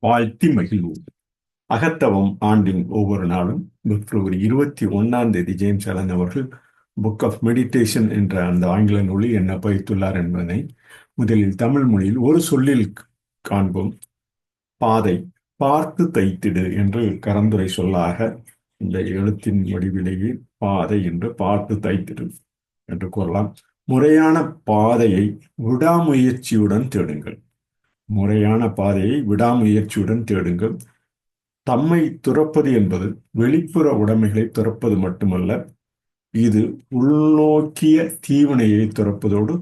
வாழ்த்தி மகிழ்வோம். அகத்தவம் ஆண்டின் ஒவ்வொரு நாளும் பிப்ரவரி 21 ஜேம்ஸ் அலன் அவர்கள் புக் ஆஃப் மெடிடேஷன் என்ற அந்த ஆங்கில நூலில் என்ன பயித்துள்ளார் என்பதனை முதலில் தமிழ் மொழியில் ஒரு சொல்லில் காண்போம். பாதை பார்த்து தைத்திடு என்று கரந்துரை சொல்லாக இந்த எழுத்தின் வடிவிலேயே பாதை என்று பார்த்து தைத்திடு என்று கூறலாம். முறையான பாதையை விடாமுயற்சியுடன் தேடுங்கள். முறையான பாதையை விடாமுயற்சியுடன் தேடுங்கள். தம்மை துறப்பது என்பது வெளிப்புற உடைமைகளை துறப்பது மட்டுமல்ல, இது உள்நோக்கிய தீவினையை துறப்பதோடு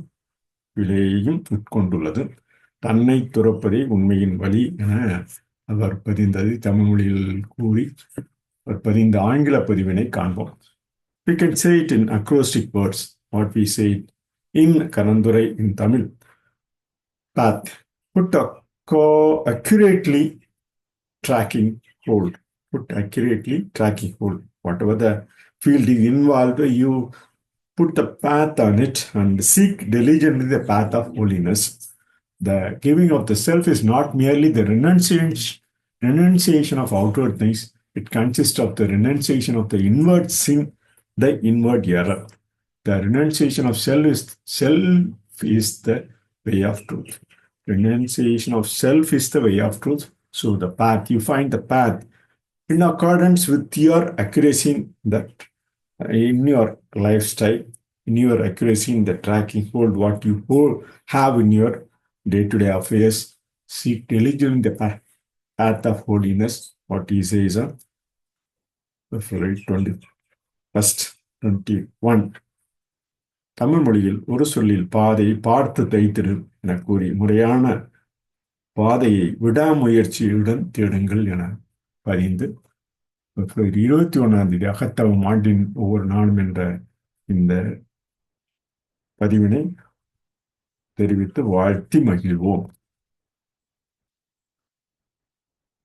விலையையும் உட்கொண்டுள்ளது. தன்னை துறப்பதே உண்மையின் வழி என அவர் பதிந்ததை தமிழ் மொழியில் கூறி அவர் பதிந்த ஆங்கில பதிவினை காண்போம். We can say it in acrostic words, what we say in கரந்துரை in Tamil. Path. Put accurately tracking hold. Put accurately tracking hold. Whatever the field is involved, you put the path on it and seek diligently the path of holiness. The giving of the self is not merely the renunciation of outward things. It consists of the renunciation of the inward sin, the inward error. The renunciation of self is the way of truth. Renunciation of self is the way of truth. So the path, you find the path in accordance with your accuracy that in your lifestyle, in your accuracy in the tracking hold, what you have in your day-to-day affairs. Seek diligently the path of holiness, what he says on February 21st, 21. Tamil மொழியில் ஒரு சொல்லில் பாதையை பார்த்து தைத்திடு என கூறி முறையான பாதையை விடாமுயற்சியுடன் தேடுங்கள் என பதிந்து பிப்ரவரி 21 அகத்தவம் ஆண்டின் ஒவ்வொரு நாளும் என்ற இந்த பதிவினை தெரிவித்து வாழ்த்தி மகிழ்வோம்.